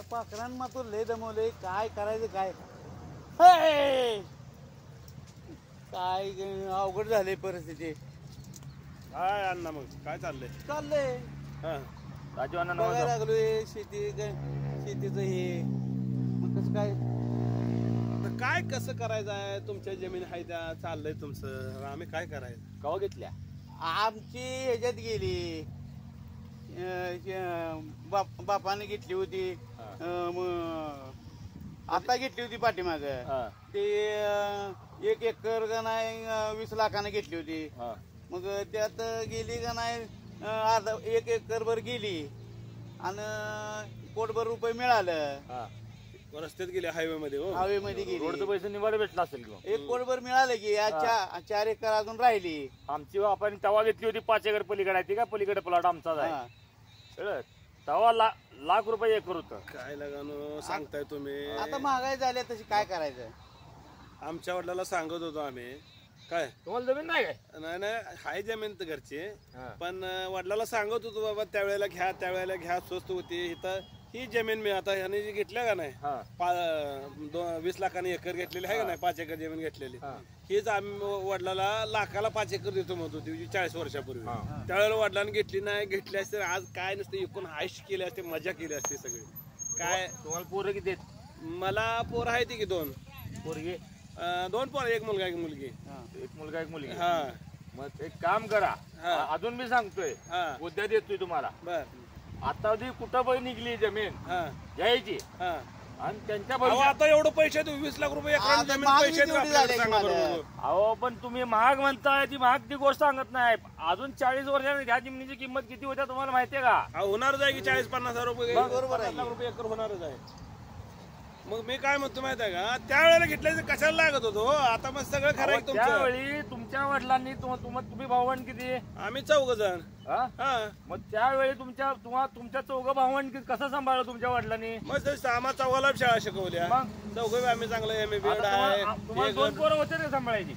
त्या पाखरान मात्र लय दमवले. काय करायचं काय हे! काय अवघड झाले परिस्थिती. काय अण्णा मग काय चाललंय राजू अण्णा बघायला लागलोय शेतीचं हे. मग कसं काय कसं करायचं आहे? तुमच्या जमीन आहे त्या चाललंय तुमचं, आम्ही काय करायचं? कवा घेतल्या? आमची ह्याच्यात गेली, बापाने घेतली होती. आता घेतली होती पाठीमाग. ते 1 एकर का नाही 20 लाखाने घेतली होती. मग त्यात गेली का नाही अर्धा 1 एकर भर गेली आणि कोटभर रुपये मिळालं. रस्त्यात गेले हायवे मध्ये. हायवे मध्ये गेली. रोडचं पैसे निवाड भेटला असेल किंवा 1 कोटभर मिळालं की 4 एकर अजून राहिली. आमची आपण तवा घेतली होती 5 एकर पलीकडे आहे ती का पलीकडे प्लॉट आमचाच आहे. तवा लाख रुपये एकर होतं. काय लगानो सांगताय तुम्ही? आता महागाई झाली तशी काय करायचं? आमच्या वडिलाला सांगत होतो आम्ही. काय तुम्हाला जमीन नाही काय? नाही हाय जमीन तर घरची, पण वडिलाला सांगत होतो बाबा त्यावेळेला घ्या स्वस्त होती. इथं ही जमीन मी आता ह्याने जी घेतल्या का नाही 20 लाखाने एकर घेतलेली आहे का नाही, 5 एकर जमीन घेतलेली, हीच आम्ही वडिलाला लाखाला 5 एकर देतो म्हणत होती 40 वर्षापूर्वी. त्यावेळेला वडिलांनी घेतली नाही. घेतली असते आज काय नसते, एकूण आयुष केली असते, मजा केली असते सगळी. काय तुम्हाला पोरं किती? मला पोरं आहे ती की 2 पोरगी? 2 पोरं, 1 मुलगा 1 मुलगी. 1 मुलगा 1 मुलगी. मग एक काम करा, अजून मी सांगतोय, उद्या देतोय तुम्हाला. बर आता ती कुठं पण निघली जमीन घ्यायची आणि त्यांच्या आता एवढं पैसे 20 लाख रुपये अहो पण तुम्ही महाग म्हणताय. ती महाग ती गोष्ट सांगत नाही. अजून 40 वर्षांनी ह्या जमिनीची किंमत किती होत्या तुम्हाला माहितीये का? होणारच आहे की 40-50 हजार रुपये. बरोबर आहे. 50 लाख रुपये एकर होणारच आहे. मग मी काय म्हणतो माहिती आहे का, त्यावेळेला घेतल्याचं कशाला लागत होतो? आता मग सगळं खरं आहे. त्यावेळी तुमच्या वडिलांनी तुम्ही भावंड किती? आम्ही 4 जण. मग त्यावेळी तुमच्या 4 भावंड कसं सांभाळलं तुमच्या वडिलांनी? मग आम्हा 4 शाळा शिकवल्या. 4 आम्ही चांगलं MA-BEd आहे. तुम्हाला 2 पोरं होते ते सांभाळायची.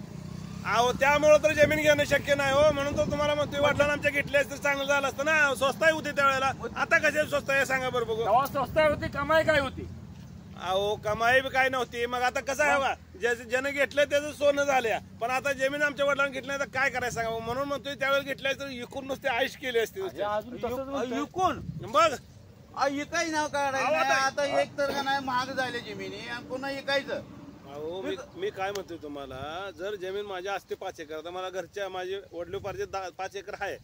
अहो त्यामुळे तर जमीन घेणं शक्य नाही हो. म्हणून तर तुम्हाला म्हणतोय वडिलांना आमच्या घेतल्या तर चांगलं झालं असतं ना. स्वस्ताही होती त्यावेळेला. आता कशा स्वस्त आहे सांगा बरं बघू. तेव्हा स्वस्ताही होती, कमाई काय होती? अहो कमाई बी काय नव्हती. मग आता कसं आहे बा, ज्यानं घेतलं त्याचं सोनं झाल्या. पण आता जमीन आमच्या वडिलांनी घेतली नाही तर काय करायचं सांगा. म्हणून म्हणतोय त्यावेळेला घेतल्या तर विकून नुसते आयुष केली असते. विकून बघ इकाय नाव काढायचं. आता 1 तर का नाही महाग झाले जमिनी आणि पुन्हा इकायचं. अहो मी काय म्हणतोय तुम्हाला, जर जमीन माझ्या असते 5 एकर तर मला घरच्या माझे वडिलोपार्जित 5 एकर आहे.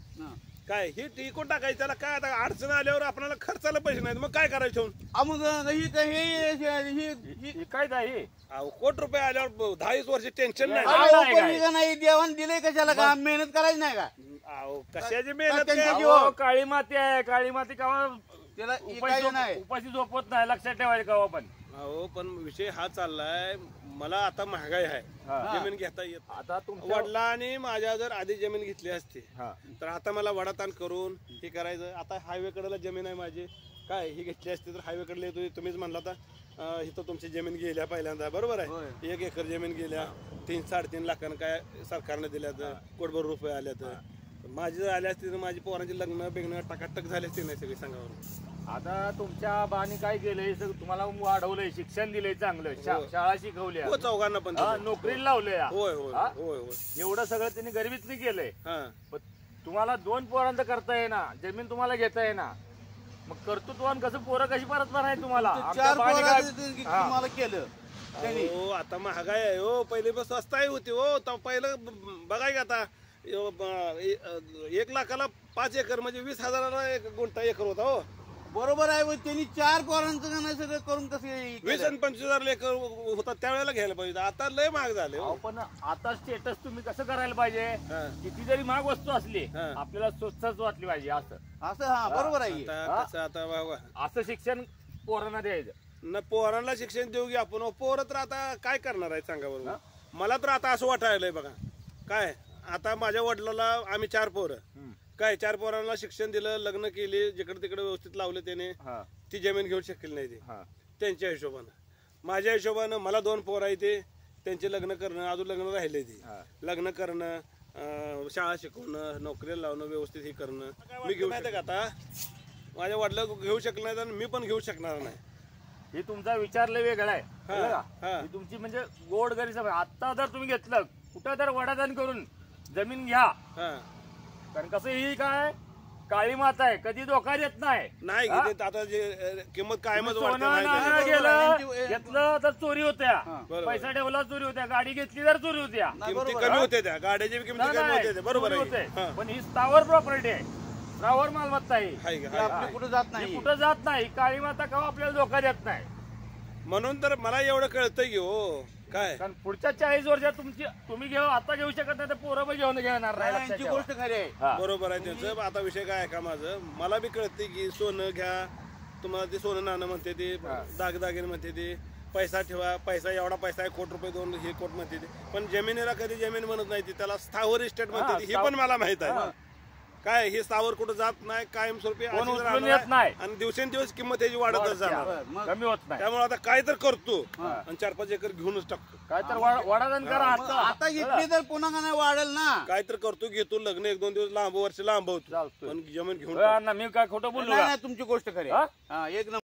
काय ही टिकून टाकायची त्याला. काय आता अडचण आल्यावर आपल्याला खर्चाला पैसे नाहीत, मग काय करायचं? मग काय नाही. अहो कोटी रुपये आल्यावर 10-20 वर्ष टेन्शन नाही. देवान दिले कशाला का? मेहनत करायची नाही का? अहो कशाची मेहनत? काळी माती आहे. काळी माती कावा त्याला उपाशी झोपत नाही, लक्षात ठेवायचं कावा. पण अहो पण विषय हा चाललाय, मला आता महागाई आहे, जमीन घेता येत. आता वडिलांनी माझ्या जर आधी जमीन घेतली असती तर आता मला वडाताण करून हे करायचं. आता हायवे कडेला जमीन आहे माझी. काय ही घेतली असती तर हायवे कडे येतो. तुम्हीच म्हणला तर इथं तुमची जमीन गेल्या पहिल्यांदा, बरोबर आहे. 1 एकर जमीन गेल्या 3-3.5 लाखानं काय सरकारने दिल्या तर कोटभर रुपये आल्या. तर माझी जर आली असती तर माझी पोरांची लग्न बिग्न टकाटक झाली असती नाही सगळी सांगावर. आता तुमच्या बानी काय केलंय, तुम्हाला वाढवलंय, शिक्षण दिलंय चांगलं, शाळा शिकवल्या, 4 पण नोकरीला लावलंय. होय होय होय होय. एवढं सगळं त्यांनी गरिबीतली केलंय. तुम्हाला 2 पोरांचं करता येईना, जमीन तुम्हाला घेता येईना. मग कर्तृत्वान कसं पोरं कशी परत आहे तुम्हाला? 4 तुम्हाला केलं. हो आता महागाई आहे हो. पहिले बस स्वस्ताही होती हो. पहिलं बघाय का आता 1 लाखाला 5 एकर म्हणजे 20,000ला 1 गुंठा एकर होता हो. बरोबर आहे. त्यांनी 4 पोरांचं का नाही सगळं करून कसं 20 आणि 25,000 एकर होता त्यावेळेला घ्यायला पाहिजे. आता लय महाग झाले. पण आता स्टेटस तुम्ही कसं करायला पाहिजे? किती जरी महाग वस्तू असली आपल्याला स्वस्तच वाटली पाहिजे. असं बरोबर आहे. आता असं शिक्षण पोरांना द्यायचं ना. पोरांना शिक्षण देऊ की आपण. पोरं तर आता काय करणार आहे सांगा बरोबर. मला तर आता असं वाटायलंय बघा. काय आता माझ्या वडिलाला आम्ही 4 पोरं. काय 4 पोरांना शिक्षण दिलं, लग्न केली, जिकडे तिकडे व्यवस्थित लावले त्याने. ती जमीन घेऊ शकली नाही ती त्यांच्या हिशोबानं. माझ्या हिशोबानं मला 2 पोरं आहे ते, त्यांचे लग्न करणं, अजून लग्न राहिले ते. लग्न करणं, शाळा शिकवणं, नोकरीला लावणं, व्यवस्थित हे करणं. मी घेऊ शकतो का आता? माझ्या वडिला घेऊ शकले नाही तर मी पण घेऊ शकणार नाही. हे तुमचा विचार लय वेगळा आहे कळलं का? हा. ही तुमची म्हणजे गोड गरी सभा. आता जर तुम्ही घेतलं कुठं तर वडादान करून जमीन घ्या, हा. कारण कसं ही काय काळी माता आहे, कधी धोका देत नाही. नाही हा? घेते आता जे किंमत कायमच वाढते सोनं माहिती आहे. नाणं बरोबर. गेलं घेतलं तर चोरी होत्या, बरोबर. पैसा ठेवला चोरी होत्या, गाडी घेतली तर चोरी होत्या. नाही, किमती बरोबर. कमी होते त्या गाड्याची किमती नाही, कमी नाही, होते त्या. बरोबर चोरी आहे होते. हा. पण ही स्थावर प्रॉपर्टी आहे, स्थावर मालमत्ता आहे. हाय का, ते हाय. आपली कुठं जात ही नाही. कुठं जात नाही. काळी माता केव्हा आपल्याला धोका देत नाही. म्हणून तर मला एवढं कळतंय की हो काय कारण पुढच्या 40 वर्षात तुम्ही घेऊ आता घेऊ शकत नाही तर पोरं पण घेऊन घेणार नाही. लक्षात यांची ठेवा. गोष्ट खरी आहे. हा. बरोबर आहे त्यांचं. आता विषय काय आहे का माझं, मला बी कळते की सोनं घ्या, तुम्हाला ते सोनं नाणं म्हणते ते, दागदागिने म्हणते ते, पैसा ठेवा, पैसा एवढा पैसा आहे, कोट रुपये दोन हे कोट म्हणते ते. पण जमिनीला कधी जमीन म्हणत नाही ती, त्याला स्थावर इस्टेट म्हणते ती. हे पण मला माहित आहे. काय हे स्थावर कुठं जात नाही, कायमस्वरूपी कोण अशीच उचलून राहणार येत आहे. नाही. आणि दिवसेंदिवस किंमत त्याची वाढतच जाणार. मग कमी होत नाही. त्यामुळे आता काय तर करतो आणि 4-5 एकर घेऊनच टाकतो. काय तर वडादान करा मग आता. आता घेतली तर पुन्हा का नाही वाढेल ना. काय तर करतो, घेतो, लग्न 1-2 दिवस लांब, वर्ष लांब होतो, चालतंय. पण जमीन घेऊन अण्णा, मी काय खोटं बोललो नाही का? नाही, तुमची गोष्ट खरी हा? आहे. हा, एक नंबर.